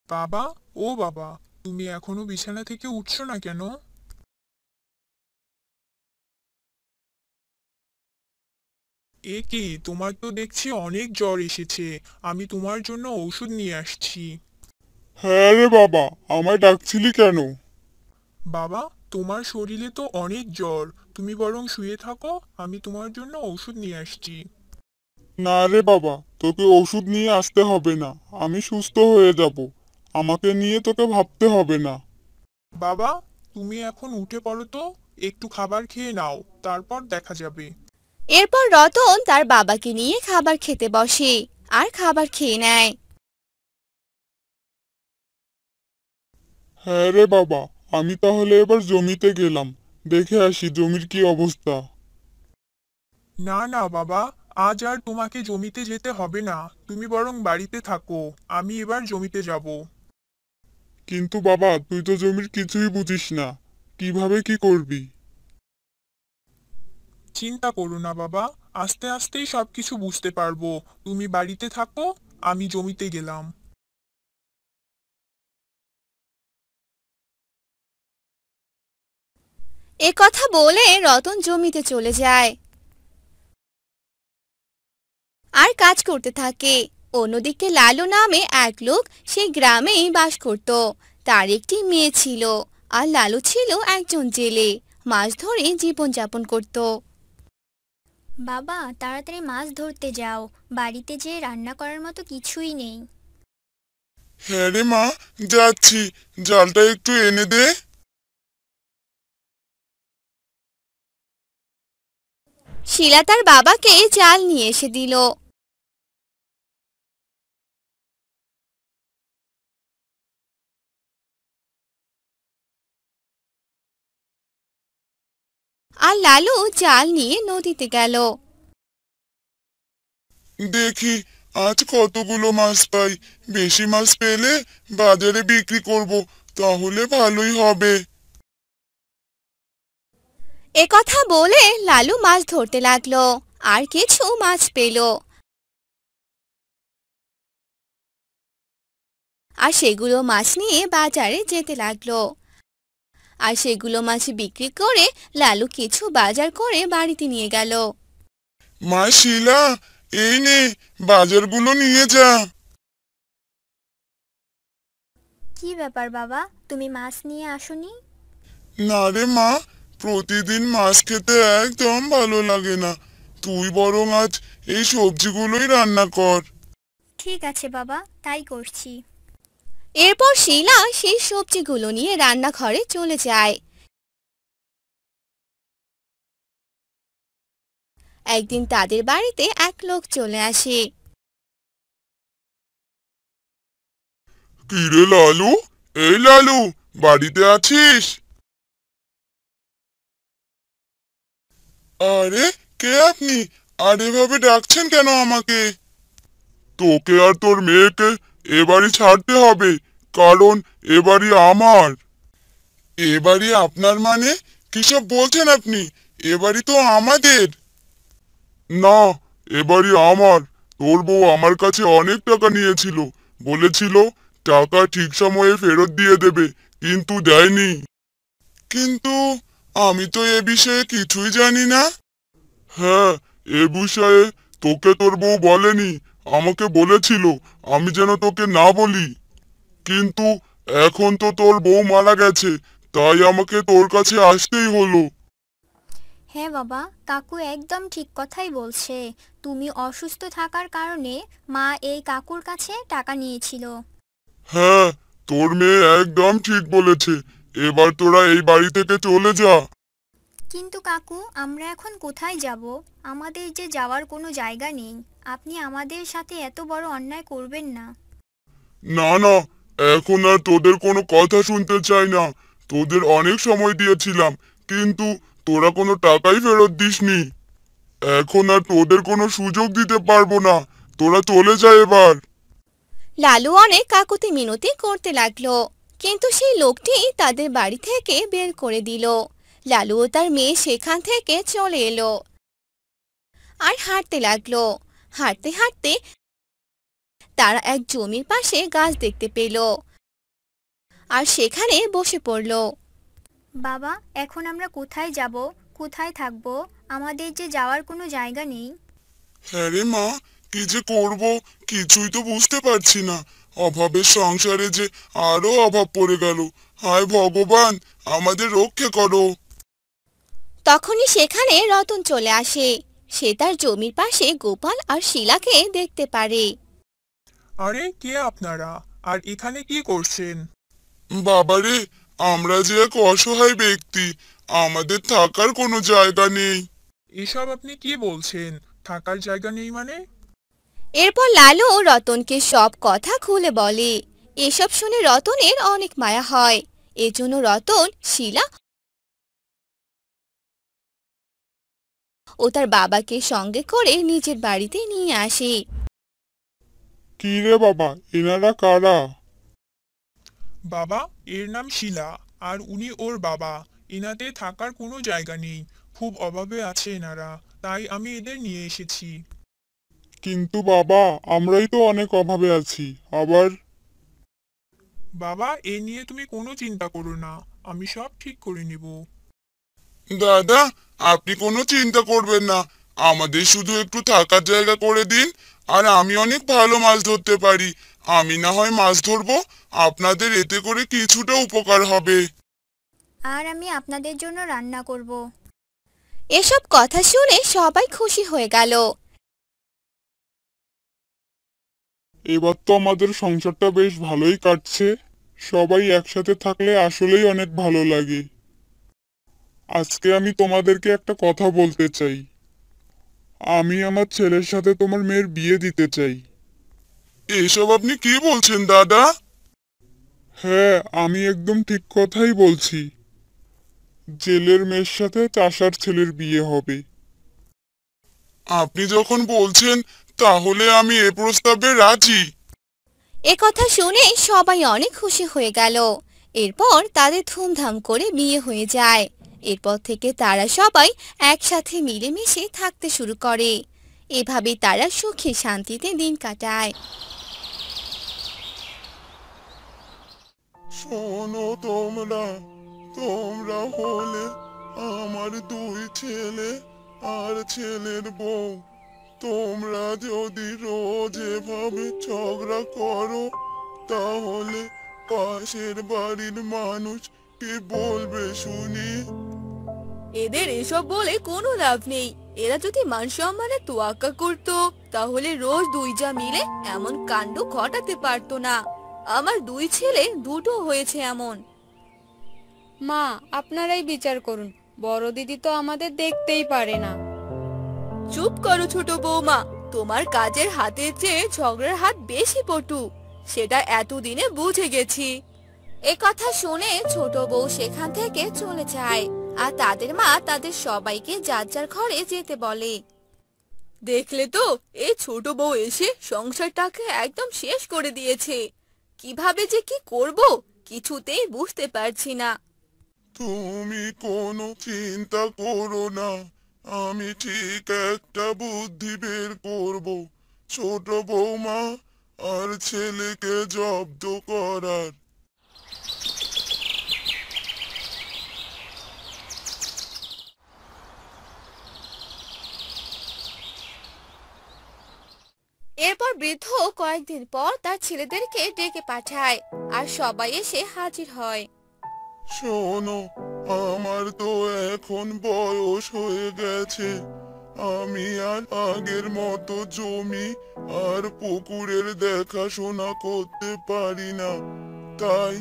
বাবা, ও বাবা, তুমি এখনো বিছানা থেকে উঠছো না কেন? এ কি, তোমার তো দেখছি অনেক জ্বর এসেছে। আমি তোমার জন্য ঔষধ নিয়ে আসছি। হ্যাঁ রে বাবা, আমায় ডাকছিলি কেন? বাবা, তোমার শরীরে তো অনেক জ্বর। তুমি বরং শুয়ে থাকো, আমি তোমার জন্য ঔষধ নিয়ে আসছি। না রে বাবা, তোকে ওষুধ নিয়ে আসতে হবে না। আমি সুস্থ হয়ে যাব। আমাকে নিয়ে তোকে ভাবতে হবে না। বাবা, তুমি এখন উঠে পড়ো তো। একটু খাবার খেয়ে নাও, তারপর দেখা যাবে। এরপর রতন তার বাবাকে নিয়ে খাবার খেতে বসে আর খাবার খেয়ে নেয়। হ্যাঁ রে বাবা, আমি তাহলে এবার জমিতে গেলাম। দেখে আসি জমির কি অবস্থা। না না বাবা, আজ আর তোমাকে জমিতে যেতে হবে না। তুমি বরং বাড়িতে থাকো। আমি এবার জমিতে যাব। কিন্তু বাবা, তুই তো জমির কিছুই বুঝিস না। কিভাবে কি করবি? চিন্তা করো না বাবা, আস্তে আস্তেই সবকিছু বুঝতে পারবো। তুমি বাড়িতে থাকো, আমি জমিতে গেলাম। এ কথা বলে রতন জমিতে চলে যায় আর কাজ করতে থাকে। অন্যদিকে লালু নামে এক লোক সেই গ্রামেই বাস করত। তার একটি মেয়ে ছিল আর লালু ছিল একজন জেলে। মাছ ধরে জীবনযাপন করত। বাবা, তাড়াতাড়ি মাছ ধরতে যাও। বাড়িতে যে রান্না করার মতো কিছুই নেই। হ্যাঁ রে মা, যাচ্ছি। জালটা একটু এনে দে। শিলা তার বাবাকে জাল নিয়ে এসে দিল। আর লালু জাল নিয়ে নদীতে গেল। দেখি আজ কতগুলো মাছ পাই। বেশি মাছ পেলে বাজারে বিক্রি করব, তাহলে ভালোই হবে। এ কথা বলে লালু মাছ ধরতে লাগলো আর কিছু মাছ পেল আর সেগুলো মাছ নিয়ে বাজারে যেতে লাগলো। আর সেগুলো মাছ বিক্রি করে লালু কিছু বাজার করে বাড়িতে নিয়ে গেল। মা শিলা, এই নে, বাজারগুলো নিয়ে যা। কি ব্যাপার বাবা, তুমি মাছ নিয়ে আসোনি? না রে মা, প্রতিদিন মাছ খেতে একদম ভালো লাগে না। তুই বরং আজ এই সবজিগুলোই রান্না কর। ঠিক আছে বাবা, তাই করছি। এরপর শিলা সেই সবজিগুলো নিয়ে রান্নাঘরে চলে যায়। একদিন তাদের বাড়িতে এক লোক চলে আসে। কি রে লালু, এই লালু, বাড়িতে আছিস? আরে, কে আপনি? আর এভাবে ডাকছেন কেন আমাকে? তোকে আর তোর মেয়েকে এ বাড়ি ছাড়তে হবে, কারণ এ বাড়ি আমার। এ বাড়ি আপনার মানে? কিসব বলছেন আপনি? এ বাড়ি তো আমাদের। না, এ বাড়ি আমার। তোর বউ আমার কাছে অনেক টাকা নিয়েছিল। বলেছিল টাকা ঠিক সময়ে ফেরত দিয়ে দেবে, কিন্তু দেয়নি। কিন্তু আমি তো এ বিষয়ে কিছুই জানি না। হ্যাঁ, এ বিষয়ে তোকে তোর বউ বলেনি। আমাকে বলেছিল আমি যেন তোকে না বলি। কিন্তু এখন তো তোর বউ মারা গেছে, তাই আমাকে তোর কাছে আসতেই হলো। হ্যাঁ বাবা, কাকু একদম ঠিক কথাই বলছে। তুমি অসুস্থ থাকার কারণে মা এই কাকুর কাছে টাকা নিয়েছিল। হ্যাঁ, তোর মেয়ে একদম ঠিক বলেছে। এবার তোরা এই বাড়ি থেকে চলে যা। কিন্তু কাকু, আমরা এখন কোথায় যাব? আমাদের যে যাওয়ার কোনো জায়গা নেই। আপনি আমাদের সাথে এত বড় অন্যায় করবেন না। না না, এখন আর তোদের কোনো কথা শুনতে চাই না। তোদের অনেক সময় দিয়েছিলাম, কিন্তু তোরা কোনো টাকাই ফেরত দিসনি। এখন আর তোদের কোনো সুযোগ দিতে পারবো না। তোরা চলে যা এবার। লালু অনেক কাকুতি মিনতি করতে লাগলো, কিন্তু সেই লোকটি তাদের বাড়ি থেকে বের করে দিল। লালু ও তার মেয়ে সেখান থেকে চলে এলো আর হাঁটতে লাগলো। হাঁটতে হাঁটতে তারা এক জমির পাশে গাছ দেখতে পেল। আর সেখানে বসে পড়ল। বাবা, এখন আমরা কোথায় যাব, কোথায় থাকবো? আমাদের যে যাওয়ার কোনো জায়গা নেই। হ্যাঁ রে মা, কি যে করব কিছুই তো বুঝতে পারছি না। অভাবের সংসারে যে আরো অভাব পড়ে গেল। হায় ভগবান, আমাদের রক্ষা করো। তখনই সেখানে রতন চলে আসে। সে তার জমির পাশে গোপাল আর শিলাকে দেখতে পারে। আরে কে আপনারা, আর এখানে কি করছেন? বাবারে, আমরা যে এক অসহায় ব্যক্তি, আমাদের থাকার কোনো জায়গা নেই। এসব আপনি কি বলছেন? থাকার জায়গা নেই মানে? এরপর লালু রতনকে সব কথা খুলে বলে। এসব শুনে রতনের অনেক মায়া হয়। এজন্য রতন শিলা ও তার বাবাকে সঙ্গে করে নিজের বাড়িতে নিয়ে আসে। কি রে বাবা, এনারা কারা? বাবা, এর নাম শিলা, আর উনি ওর বাবা। এনাদের থাকার কোনো জায়গা নেই, খুব অভাবে আছে এনারা, তাই আমি এদের নিয়ে এসেছি। কিন্তু বাবা, আমরাই তো অনেক অভাবে আছি। আবার বাবা, এ নিয়ে তুমি কোনো চিন্তা করো না, আমি সব ঠিক করে নেব। দাদা, আপনি কোনো চিন্তা করবেন না, আমাদের শুধু একটু থাকার জায়গা করে দিন, আর আমি অনেক ভালো মাছ ধরতে পারি। আমি না হয় মাছ ধরবো, আপনাদের এতে করে কিছুটা উপকার হবে। আর আমি আপনাদের জন্য রান্না করব। এসব কথা শুনে সবাই খুশি হয়ে গেল। এবার তো আমাদের সংসারটা বেশ ভালোই কাটছে। সবাই একসাথে থাকলে আসলেই অনেক ভালো লাগে। আজকে আমি তোমাদেরকে একটা কথা বলতে চাই। আমি আমার ছেলের সাথে তোমার মেয়ের বিয়ে দিতে চাই। এসব আপনি কি বলছেন দাদা? হ্যাঁ, আমি একদম ঠিক কথাই বলছি। জেলের মেয়ের সাথে চাষার ছেলের বিয়ে হবে। আপনি যখন বলছেন, তাহলে আমি এ প্রস্তাবে রাজি। এ কথা শুনে সবাই অনেক খুশি হয়ে গেল। এরপর তাদের ধুমধাম করে বিয়ে হয়ে যায়। এরপর থেকে তারা সবাই একসাথে মিলেমিশে থাকতে শুরু করে। এভাবে তারা সুখে শান্তিতে দিন কাটায়। শোনো তোমরা, তোমরা হলে আমার দুই ছেলে আর ছেলের বউ। তোমরা যদি রোজ এভাবে ঝগড়া করো, তাহলে পাশের বাড়ির মানুষ কি বলবে শুনি? এদের এসব বলে কোনো লাভ নেই। এরা যদি মান সম্মানের তোয়াক্কা করতো, তাহলে রোজ দুইজা মিলে এমন কাণ্ড ঘটাতে পারতো না। আমার দুই ছেলে দুটো হয়েছে এমন। মা, আপনারাই বিচার করুন। বড় দিদি তো আমাদের দেখতেই পারে না। চুপ করো ছোট বৌমা, তোমার কাজের হাতের চেয়ে ঝগড়ার হাত বেশি পটু, সেটা এতদিনে বুঝে গেছি। এ কথা শুনে ছোট বউ সেখান থেকে চলে যায়, আর তাদের মা তাদের সবাইকে যার যার ঘরে যেতে বলে। দেখলে তো, এই ছোট বউ এসে সংসারটাকে একদম শেষ করে দিয়েছে। কিভাবে যে কি করব কিছুতেই বুঝতে পারছি না। তুমি কোনো চিন্তা করো না, আমি ঠিক একটা বুদ্ধি বের করব ছোট বৌমা আর ছেলেকে জব্দ করার। এরপর বৃদ্ধ কয়েকদিন পর তার ছেলেদেরকে ডেকে পাঠায়, আর সবাই এসে হাজির হয়। শোনো, আমার তো এখন বয়স হয়ে গেছে। আমি আর আগের মতো জমি আর পুকুরের দেখাশোনা করতে পারি না। তাই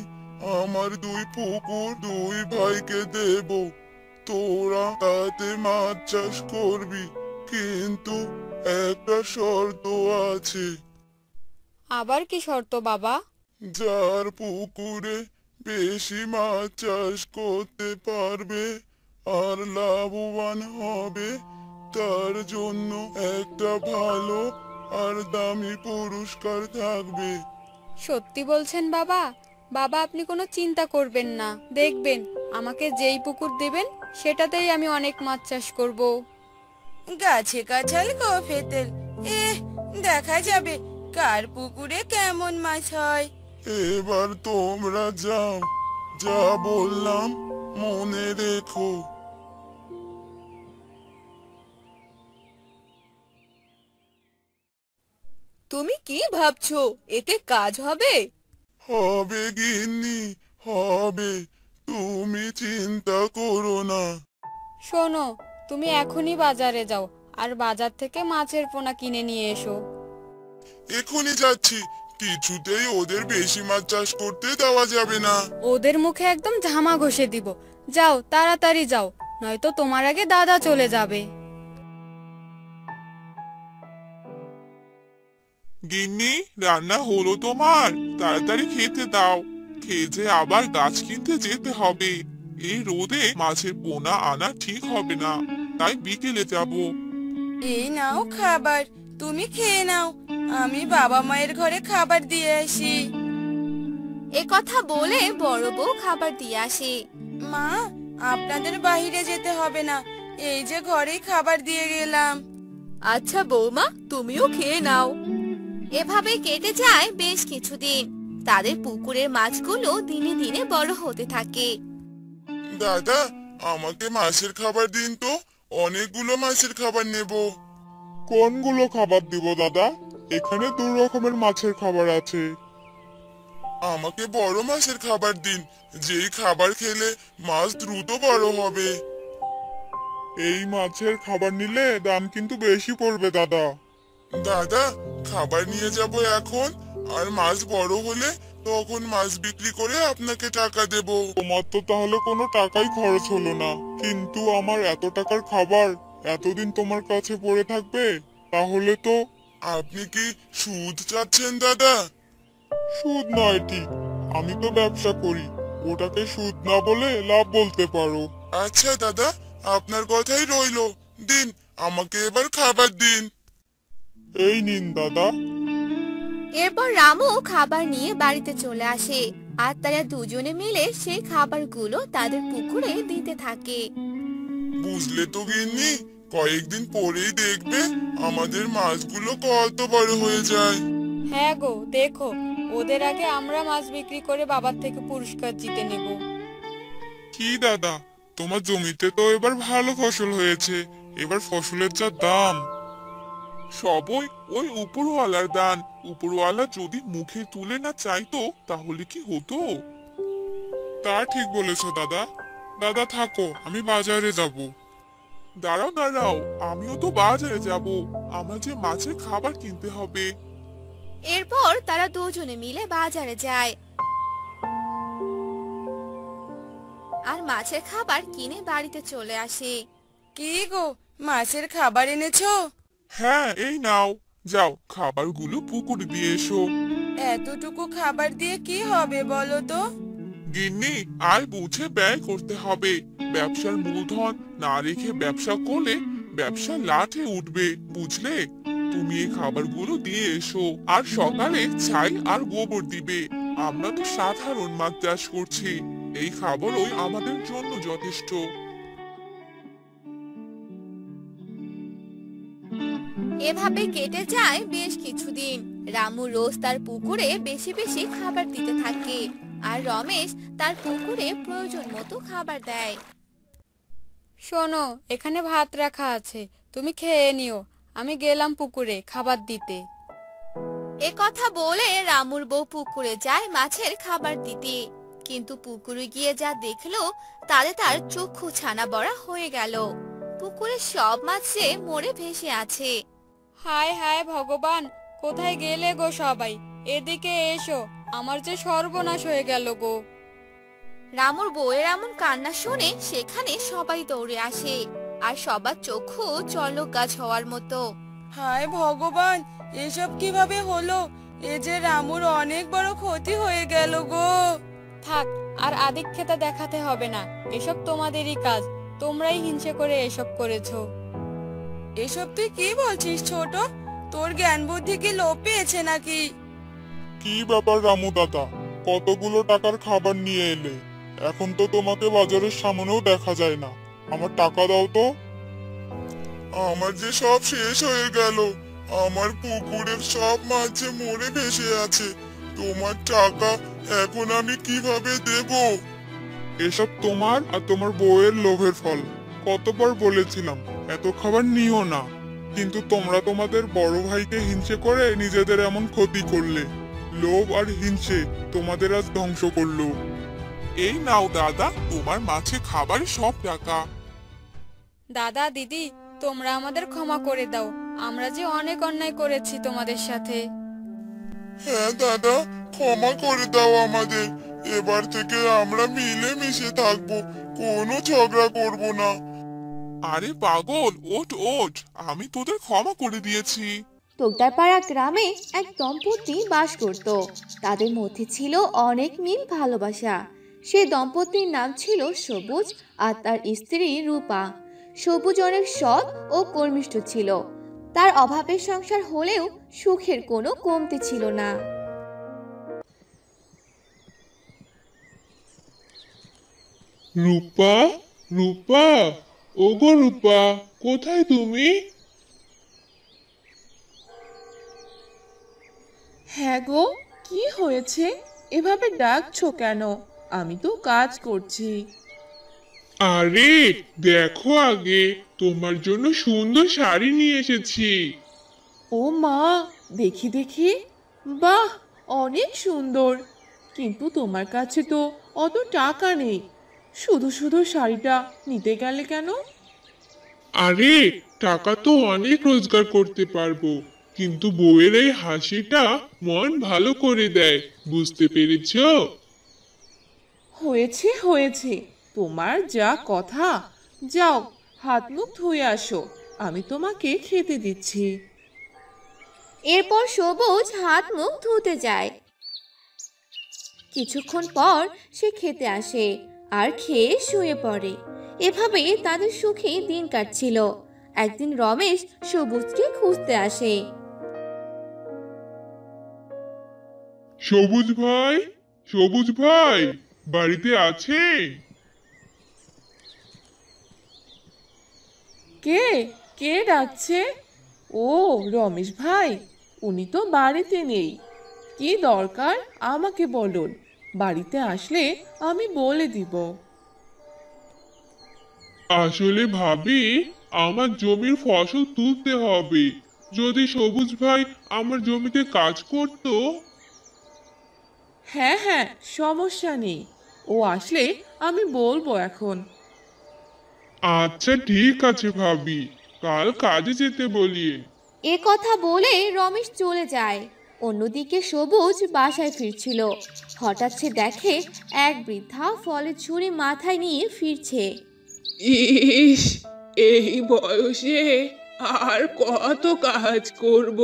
আমার দুই পুকুর দুই ভাইকে দেব। তোরা তাতে মাছ চাষ করবি, কিন্তু একটা শর্ত আছে। আবার কি শর্ত বাবা? যার পুকুরে বেশি মাছ চাষ করতে পারবে আর লাভবান হবে, তার জন্য একটা ভালো আর দামি পুরস্কার থাকবে। সত্যি বলছেন বাবা? বাবা, আপনি কোনো চিন্তা করবেন না, দেখবেন আমাকে যেই পুকুর দেবেন সেটাতেই আমি অনেক মাছ চাষ করব। গাছে কাঁঠাল কফে তেল, দেখা যাবে কার পুকুরে কেমন মাছ হয়। এবার তোমরা যাও, যা বললাম মনে রেখো। তুমি কি ভাবছো, এতে কাজ হবে? হবে গিন্নি, হবে, তুমি চিন্তা করো না। শোনো, তুমি এখনই বাজারে যাও আর বাজার থেকে মাছের পোনা কিনে নিয়ে এসো। এখনই যাচ্ছি, কিছুতেই ওদের বেশি মাছ চাষ করতে দেওয়া যাবে না। ওদের মুখে একদম ঝামা ঘষে দিব। যাও, তাড়াতাড়ি যাও, নয়তো তোমার আগে দাদা চলে যাবে। গিন্নি, রান্না হলো তোমার? তাড়াতাড়ি খেতে দাও, খেয়ে যে আবার গাছ কিনতে যেতে হবে। এই রোদে মাছের পোনা আনা ঠিক হবে না, তাই বিকেলে যাব। এই নাও খাবার, তুমি খেয়ে নাও, আমি বাবা মায়ের ঘরে খাবার দিয়ে আসি। এ কথা বলে বড় বউ খাবার দিয়ে আসে। মা, আপনাদের বাইরে যেতে হবে না, এই যে ঘরেই খাবার দিয়ে গেলাম। আচ্ছা বৌমা, তুমিও খেয়ে নাও। এভাবে কেটে যায় বেশ কিছুদিন। তাদের পুকুরের মাছগুলো দিনে দিনে বড় হতে থাকে। দাদা, আমাকে মাছের খাবার দিন তো, অনেকগুলো মাছের খাবার নেব। কোনগুলো খাবার দিব দাদা? এখানে 2 রকমের মাছের খাবার আছে। আমাকে বড় মাছের খাবার দিন, যেই খাবার খেলে মাছ দ্রুত বড় হবে। এই মাছের খাবার নিলে দাম কিন্তু বেশি পড়বে দাদা। দাদা, খাবার নিয়ে যাব এখন, আর মাছ বড় হলে তখন মাছ বিক্রি করে আপনাকে টাকা দেব। তোমার তো তাহলে কোনো টাকাই খরচ হলো না, কিন্তু আমার এত টাকার খাবার এতদিন তোমার কাছে পড়ে থাকবে, তাহলে তো। আপনি কি সুদ চাচ্ছেন দাদা? সুদ নয় ঠিক, আমি তো ব্যবসা করি, ওটাকে সুদ না বলে লাভ বলতে পারো। আচ্ছা দাদা, আপনার কথাই রইলো, দিন, আমাকে এবার খাবার দিন। এই নিন দাদা। এরপর রামু খাবার নিয়ে বাড়িতে চলে আসে, আর তারা দুজনে মিলে সেই খাবারগুলো তাদের পুকুরে দিতে থাকে। বুঝলে তো গিন্নি, কয়েকদিন পরেই দেখবে আমাদের মাছগুলো কত বড় হয়ে যায়। হ্যাঁ গো, দেখো, ওদের আগে আমরা মাছ বিক্রি করে বাবার থেকে পুরস্কার জিতে নেব। কি দাদা, তোমার জমিতে তো এবার ভালো ফসল হয়েছে, এবার ফসলের যা দাম। সবই ওই উপরওয়ালার দান। উপরওয়ালা যদি মুখে তুলে না চাইতো তাহলে কি হতো? তা ঠিক বলেছো দাদা। দাদা থাকো, আমি বাজারে যাব। দাঁড়াও দাঁড়াও, আমিও তো বাজারে যাব, আমার যে মাছের খাবার কিনতে হবে। এরপর তারা দুজনে মিলে বাজারে যায় আর মাছের খাবার কিনে বাড়িতে চলে আসে। কি গো, মাছের খাবার এনেছো? হ্যাঁ, এই নাও, যাও খাবারগুলো পুকুরে দিয়ে এসো। এতটুকু খাবার দিয়ে কি হবে বলো তো? গিন্নি, আয় বুঝে ব্যয় করতে হবে। ব্যবসার মূলধন না রেখে ব্যবসা করলে ব্যবসা লাটে উঠবে, বুঝলে? তুমি এই খাবারগুলো দিয়ে এসো, আর সকালে ছাই আর গোবর দিবে। আমরা তো সাধারণ মাছ চাষ করছি, এই খাবারই আমাদের জন্য যথেষ্ট। এভাবে কেটে যায় বেশ কিছুদিন। রামু রোজ তার পুকুরে বেশি বেশি খাবার দিতে থাকে, আর রমেশ তার পুকুরে প্রয়োজন মতো খাবার দেয়। শোনো, এখানে ভাত রাখা আছে, তুমি খেয়ে নিও, আমি গেলাম পুকুরে খাবার দিতে। এ কথা বলে রামুর বউ পুকুরে যায় মাছের খাবার দিতে, কিন্তু পুকুরে গিয়ে যা দেখলো তাতে তার চক্ষু ছানা বড়া হয়ে গেল। পুকুরে সব মাছ যে মরে ভেসে আছে। হায় হায় ভগবান, কোথায় গেলে গো সবাই? এদিকে এসো, আমার যে সর্বনাশ হয়ে গেল গো। রামুর বউয়ের এমন কান্না শুনে সেখানে সবাই দৌড়ে আসে, আর সবার চক্ষু চলক গাছ হওয়ার মতো। হায় ভগবান, এসব কিভাবে হলো? এ যে রামুর অনেক বড় ক্ষতি হয়ে গেল গো। থাক, আর আদিক্ষেতা দেখাতে হবে না, এসব তোমাদেরই কাজ, তোমরাই হিংসে করে এসব করেছো। এসব তুই কি বলছিস ছোট? তোর জ্ঞান বুদ্ধি কি লোপ পেয়েছে নাকি? কি ব্যাপার রামু দাদা, কতগুলো টাকার খাবার নিয়ে এলে, এখন তো তোমাকে বাজারের সামনেও দেখা যায় না। আমার টাকা দাও তো। আমার যে সব শেষ হয়ে গেল, আমার পুকুরের সব মাছ যে মরে ভেসে আছে, তোমার টাকা এখন আমি কিভাবে দেব? এসব তোমার আর তোমার বউয়ের লোভের ফল। কতবার বলেছিলাম এত খাবার নিও না, কিন্তু তোমরা তোমাদের বড় ভাইকে হিংসে করে নিজেদের এমন ক্ষতি করলে। লোভ আর হিংসে তোমাদের আজ ধ্বংস করলো। এই নাও দাদা, তোমার মাছে খাবারের সব টাকা। দাদা দিদি, তোমরা আমাদের ক্ষমা করে দাও, আমরা যে অনেক অন্যায় করেছি তোমাদের সাথে। হ্যাঁ দাদা, ক্ষমা করে দাও আমাদের। এবার থেকে আমরা মিলে মিশে থাকবো, কোনো ঝগড়া করব না। আরে পাগল, ওঠ ওঠ, আমি তোদের ক্ষমা করে দিয়েছি। তোগদারপাড়া গ্রামে এক দম্পতি বাস করত। তাদের মধ্যে ছিল অনেক মিল ভালোবাসা। সে দম্পতির নাম ছিল সবুজ আর তার স্ত্রী রূপা। সবুজ অনেক সৎ ও কর্মিষ্ঠ ছিল। তার অভাবের সংসার হলেও সুখের কোনো কমতি ছিল না। রূপা, রূপা, ওগো রূপা, কোথায় তুমি? হ্যাঁ গো, কি হয়েছে? এভাবে ডাকছো কেন? আমি তো কাজ করছি। আরে দেখো, আগে তোমার জন্য সুন্দর শাড়ি নিয়ে এসেছি। ও মা, দেখি দেখি। বাহ, অনেক সুন্দর। কিন্তু তোমার কাছে তো অত টাকা নেই। শুধু শুধু শাড়িটা নিতে গেলে কেন? আরে টাকা তো অনেক রোজগার করতে পারবো, কিন্তু বউয়ের এই হাসিটা মন ভালো করে দেয়, বুঝতে পেরেছো? হয়েছে হয়েছে, তোমার যা কথা। যাও, হাত মুখ ধুয়ে আসো, আমি তোমাকে খেতে দিচ্ছি। এরপর সবুজ হাত মুখ ধুতে যায়। কিছুক্ষণ পর সে খেতে আসে আর খেয়ে শুয়ে পড়ে। এভাবে তাদের সুখে দিন কাটছিল। একদিন রমেশ সবুজকে খুঁজতে আসে। সবুজ ভাই, সবুজ ভাই, বাড়িতে আছে? কে কে ডাকছে? ও, রমেশ ভাই, উনি তো বাড়িতে নেই। কি দরকার আমাকে বলুন, বাড়িতে আসলে আমি বলে দিব। আসলে ভাবি, আমার জমির ফসল তুলতে হবে। যদি সবুজ ভাই আমার জমিতে কাজ করতো। হ্যাঁ হ্যাঁ, সমস্যা নেই, ও আসলে আমি বলবো এখন। আচ্ছা ঠিক আছে ভাবি, কাল কাজে যেতে বলি। এ কথা বলে রমেশ চলে যায়। অন্যদিকে সবুজ বাসায় ফিরছিল। হঠাৎ সে দেখে এক বৃদ্ধা ফলের ঝুড়ি মাথায় নিয়ে ফিরছে। ইস, এই বয়সে আর কত কাজ করব?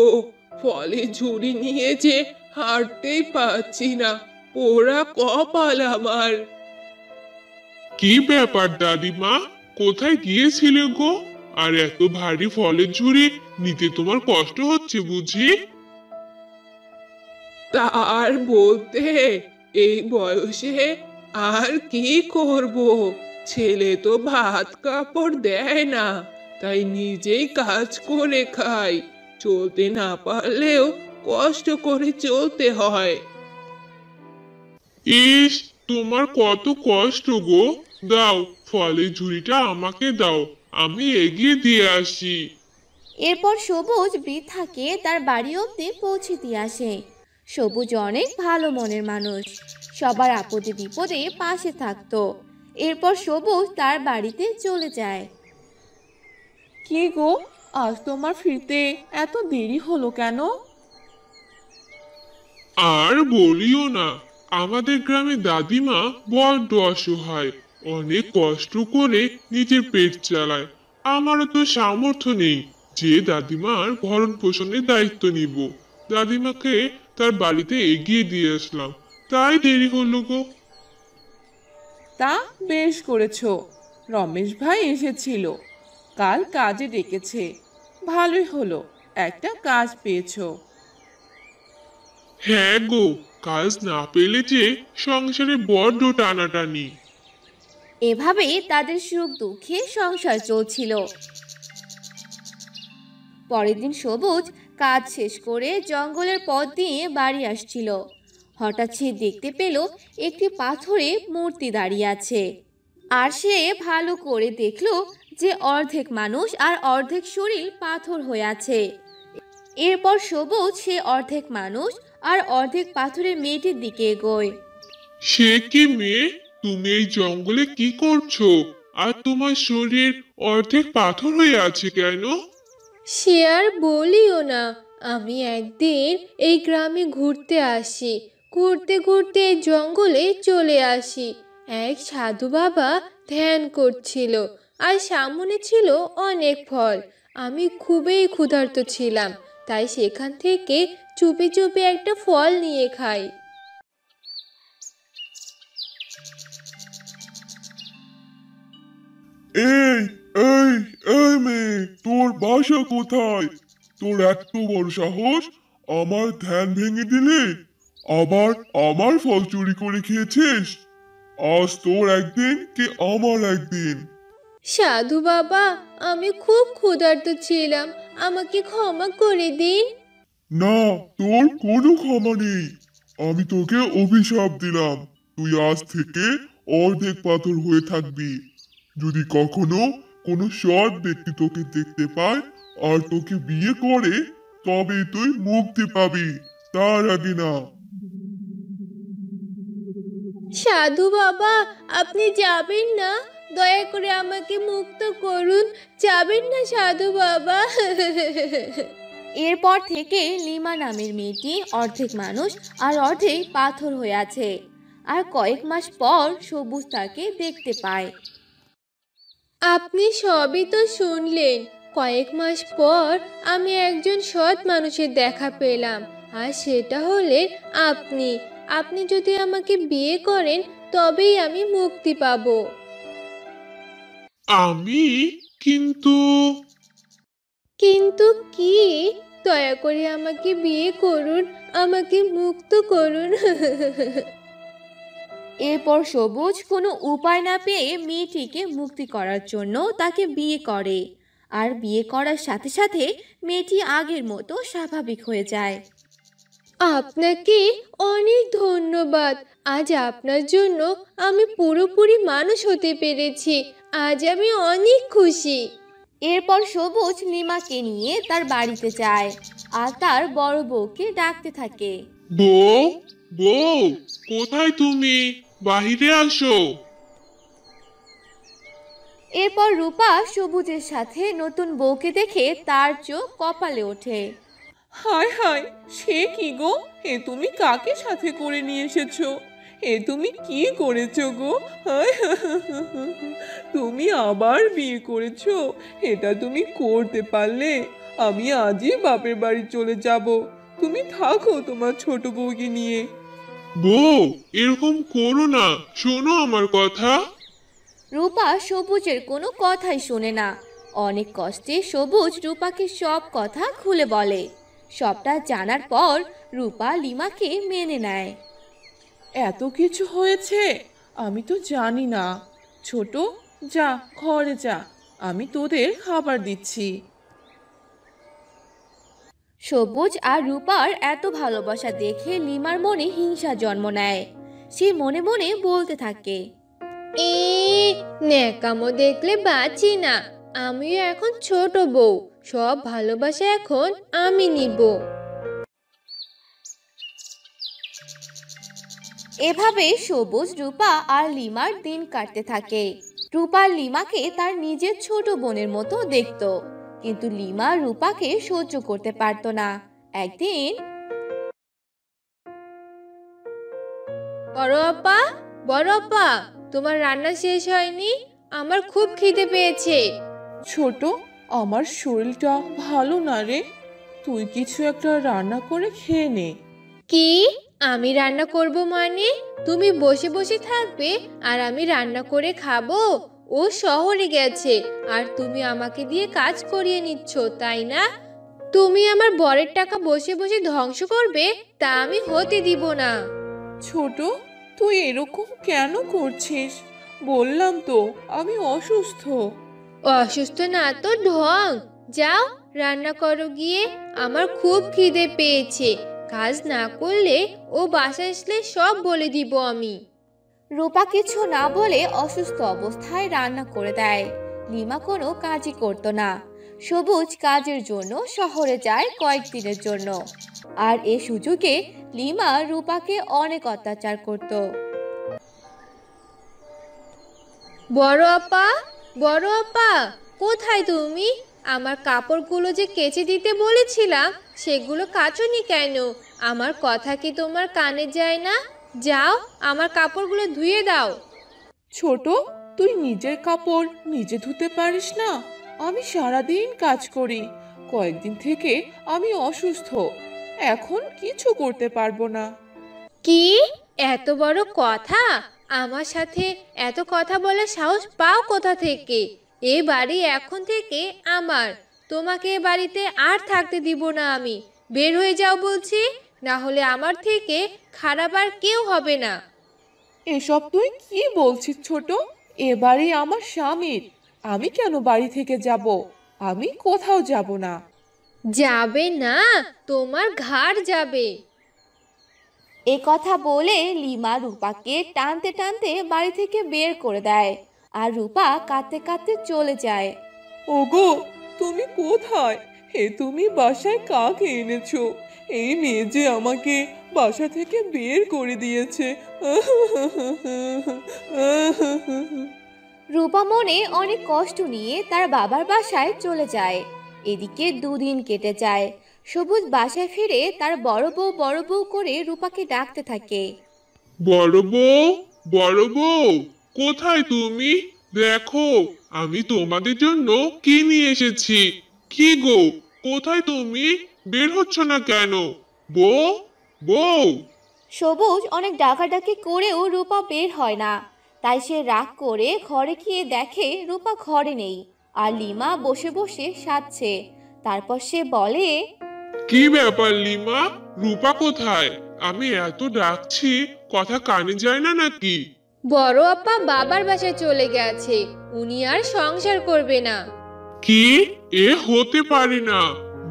ফলে ঝুড়ি নিয়ে যে হাঁটতেই পারছি না, পোড়া কপাল আমার। কি ব্যাপার দাদিমা, কোথায় গিয়েছিলে গো? আর এত ভারী ফলের ঝুড়ি নিতে তোমার কষ্ট হচ্ছে বুঝি? তার বলতে, এই বয়সে আর কি করব? ছেলে তো ভাত কাপড় দেয় না, তাই নিজেই কাজ করে খাই। চলতে না পারলেও কষ্ট করে চলতে হয়। ইস, তোমার কত কষ্ট গো। দাও, ফলের ঝুড়িটা আমাকে দাও, আমি এগিয়ে দিয়ে আসি। এরপর সবুজ বৃদ্ধাকে তার বাড়ি অবধি পৌঁছে দিয়ে আসে। সবুজ অনেক ভালো মনের মানুষ, সবার আপদে বিপদে পাশে থাকতো। এরপর সবুজ তার বাড়িতে চলে যায়। কি গো, আজ তোমার ফিরতে এত দেরি হলো কেন? আর বলিও না, আমাদের গ্রামে দাদিমা বড্ড অসহায়, অনেক কষ্ট করে নিজের পেট চালায়। আমারও তো সামর্থ্য নেই যে দাদিমার ভরণ পোষণের দায়িত্ব নিব। দাদিমাকে তার বাড়িতে এগিয়ে দিয়ে আসলাম, তাই দেরি হলো গো। তা বেশ করেছো, রমেশ ভাই এসেছিল, কাল কাজে ডেকেছে। ভালোই হলো, একটা কাজ পেয়েছো। হ্যাঁ গো, কাজ না পেলে যে সংসারে বড্ড টানাটানি। এভাবে তাদের সুখ দুঃখে সংসার চলছিল। পরের দিন সবুজ কাজ শেষ করে জঙ্গলের পথ দিয়ে বাড়ি আসছিল। হঠাৎ সে দেখতে পেল একটি পাথরে মূর্তি দাঁড়িয়ে আছে। আর সে ভালো করে দেখলো যে অর্ধেক মানুষ আর অর্ধেক শরীর পাথর হয়ে আছে। এরপর সবুজ সে অর্ধেক মানুষ আর অর্ধেক পাথরের মেয়েটির দিকে এগোয়। সে কি মেয়ে, তুমি এই জঙ্গলে কি করছো? আর তোমার শরীর অর্ধেক পাথর হয়ে আছে কেন? সে আর বলিও না, আমি একদিন এই গ্রামে ঘুরতে আসি। ঘুরতে ঘুরতে এই জঙ্গলে চলে আসি। এক সাধু বাবা ধ্যান করছিল আর সামনে ছিল অনেক ফল। আমি খুবই ক্ষুধার্ত ছিলাম, তাই সেখান থেকে চুপি চুপি একটা ফল নিয়ে খাই। এই এই এই মেয়ে, তোর বাসা কোথায়? তোর এত বড় সাহস, আমার ধ্যান ভেঙে দিলে, আবার আমার ফল চুরি করে খেয়েছিস। আজ তোর একদিন কি আমার একদিন। সাধু বাবা, আমি খুব ক্ষুধার্ত ছিলাম, আমাকে ক্ষমা করে দিন। না, তোর কোনো ক্ষমা নেই। আমি তোকে অভিশাপ দিলাম, তুই আজ থেকে অর্ধেক পাথর হয়ে থাকবি। যদি কখনো কোনো সৎ ব্যক্তি তোকে দেখতে পায় আর তোকে বিয়ে করে, তবে তুই মুক্তি পাবি, তার আগে না। সাধু বাবা, আপনি যাবেন না? দয়া করে আমাকে মুক্ত করুন, যাবেন না সাধু বাবা? এরপর থেকে লিমা নামের মেয়েটি অর্ধেক মানুষ আর অর্ধেক পাথর হয়ে আছে। আর কয়েক মাস পর সবুজ তাকে দেখতে পায়। আপনি সবই তো শুনলেন। কয়েক মাস পর আমি একজন সৎ মানুষের দেখা পেলাম, আর সেটা হলেন আপনি। আপনি যদি আমাকে বিয়ে করেন, তবেই আমি মুক্তি পাবো। আমি কিন্তু কিন্তু কি? দয়া করে আমাকে বিয়ে করুন, আমাকে মুক্ত করুন। এরপর সবুজ কোনো উপায় না পেয়ে মেয়েটিকে মুক্তি করার জন্য তাকে বিয়ে করে। আর বিয়ে করার সাথে সাথে মেয়েটি আগের মতো স্বাভাবিক হয়ে যায়। আপনাকে অনেক ধন্যবাদ। আজ আপনার জন্য আমি পুরোপুরি মানুষ হতে পেরেছি। আজ আমি অনেক খুশি। এরপর সবুজ লিমাকে নিয়ে তার বাড়িতে যায় আর তার বড় বউকে ডাকতে থাকে। বউ, বউ, কোথায় তুমি? বাহিরে আসো। এরপর রূপা সবুজের সাথে নতুন বউকে দেখে তার চোখ কপালে ওঠে। হায় হায়, সে কি গো? এ তুমি কাকে সাথে করে নিয়ে এসেছো? এ তুমি কি করেছো গো? হায়, তুমি আবার বিয়ে করেছো? এটা তুমি করতে পারলে? আমি আজই বাপের বাড়ি চলে যাব। তুমি থাকো তোমার ছোট বউকে নিয়ে। বউ, এরকম করো না, শোনো আমার কথা। রূপা সবুজের কোনো কথাই শোনে না। অনেক কষ্টে সবুজ রূপাকে সব কথা খুলে বলে। সবটা জানার পর রূপা লিমাকে মেনে নেয়। এত কিছু হয়েছে, আমি তো জানি না। ছোট, যা ঘরে যা, আমি তোদের খাবার দিচ্ছি। সবুজ আর রূপার এত ভালোবাসা দেখে লিমার মনে হিংসা জন্ম নেয়। সে মনে মনে বলতে থাকে, ন্যাকামো দেখলে বাঁচি না। আমিও এখন ছোট বউ, সব ভালোবাসা এখন আমি নিব। এভাবে সবুজ, রূপা আর লিমার দিন কাটতে থাকে। রূপা লিমাকে তার নিজের ছোট বোনের মতো দেখতো, কিন্তু লিমা রূপাকে সহ্য করতে পারতো না। একদিন, বড় আপা, তোমার রান্না শেষ হয়নি? আমার খুব খিদে পেয়েছে। ছোট, আমার শরীরটা ভালো না রে, তুই কিছু একটা রান্না করে খেয়ে নে। কি? আমি রান্না করব মানে? তুমি বসে বসে থাকবে আর আমি রান্না করে খাবো? ও শহরে গেছে আর তুমি আমাকে দিয়ে কাজ করিয়ে নিচ্ছ, তাই না? তুমি আমার বরের টাকা বসে বসে ধ্বংস করবে, তা আমি হতে দিব না। ছোট, তুই এরকম কেন করছিস? বললাম তো আমি অসুস্থ। অসুস্থ না তো ঢং। যাও রান্না করো গিয়ে, আমার খুব খিদে পেয়েছে। কাজ না করলে ও বাসায় আসলে সব বলে দিব আমি। রূপা কিছু না বলে অসুস্থ অবস্থায় রান্না করে দেয়। লিমা কোনো কাজই করতো না। সবুজ কাজের জন্য শহরে যায় কয়েকদিনের জন্য। আর এ সুযোগে লিমা রূপাকে অনেক অত্যাচার করত। বড় আপা কোথায় তুমি? আমার কাপড়গুলো যে কেচে দিতে বলেছিলাম সেগুলো কাচোনি কেন? আমার কথা কি তোমার কানে যায় না? যাও আমার কাপড়গুলো ধুয়ে দাও। ছোট, তুই নিজের কাপড় নিজে ধুতে পারিস না? আমি সারাদিন কাজ করি, কয়েকদিন থেকে আমি অসুস্থ, এখন কিছু করতে পারবো না। কি এত বড় কথা? আমার সাথে এত কথা বলার সাহস পাও কোথা থেকে? এ বাড়ি এখন থেকে আমার, তোমাকে এ বাড়িতে আর থাকতে দিব না আমি। বের হয়ে যাও বলছি, না হলে আমার থেকে খারাপ আর কেউ হবে না। এসব তুই কি বলছিস ছোট? এ বাড়ি আমার স্বামীর, আমি কেন বাড়ি থেকে যাব? আমি কোথাও যাব না। যাবে না? তোমার ঘাড় যাবে। এ কথা বলে লিমা রূপাকে টানতে টানতে বাড়ি থেকে বের করে দেয়। আর রূপা কাঁদতে কাঁদতে চলে যায়। ওগো, তুমি কোথায়? তুমি বাসায় কাকে এনেছো? এই মেয়ে যে আমাকে বাসা থেকে বের করে দিয়েছে। রূপা মনে অনেক কষ্ট নিয়ে তার বাবার বাসায় চলে যায়। এদিকে 2 দিন কেটে যায়। সবুজ বাসায় ফিরে তার বড় বউ করে রূপাকে ডাকতে থাকে। বড় বউ, কোথায় তুমি? দেখো আমি তোমাদের জন্য কি নিয়ে এসেছি। কি গো, কোথায় তুমি? বের হচ্ছ না কেন? বউ। সবুজ অনেক ডাকাডাকি করেও রূপা বের হয় না। তাই সে রাগ করে ঘরে গিয়ে দেখে রূপা ঘরে নেই, আর লিমা বসে বসে সাজছে। তারপর সে বলে, কি ব্যাপার লিমা, রূপা কোথায়? আমি এত ডাকছি, কথা কানে যায় না নাকি? বড় আপা বাবার বাসায় চলে গেছে, উনি আর সংসার করবে না। কি? এ হতে পারে না।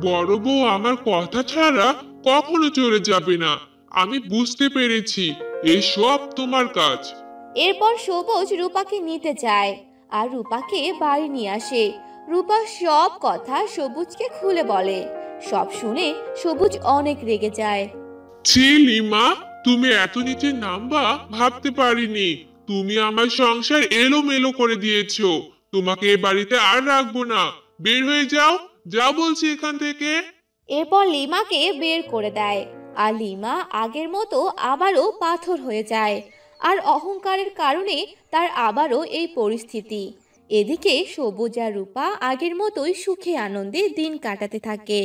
বড় বউ আমার কথা ছাড়া কখনো চলে যাবে না। আমি বুঝতে পেরেছি, এসব তোমার কাজ। এরপর সবুজ রূপাকে নিতে যায় আর রূপাকে বাড়ি নিয়ে আসে। রূপা সব কথা সবুজকে খুলে বলে। সব শুনে সবুজ অনেক রেগে যায়। ছি লিমা, তুমি এত নিচে নামবা ভাবতে পারিনি। তুমি আমার সংসার এলোমেলো করে দিয়েছো। তোমাকে এ বাড়িতে আর রাখবো না। বের হয়ে যাও বলছি এখান থেকে। এরপর লিমাকে বের করে দেয়। আর লিমা আগের মতো আবারও পাথর হয়ে যায়। আর অহংকারের কারণে তার আবারও এই পরিস্থিতি। এদিকে সবুজ আর রূপা আগের মতোই সুখে আনন্দে দিন কাটাতে থাকে।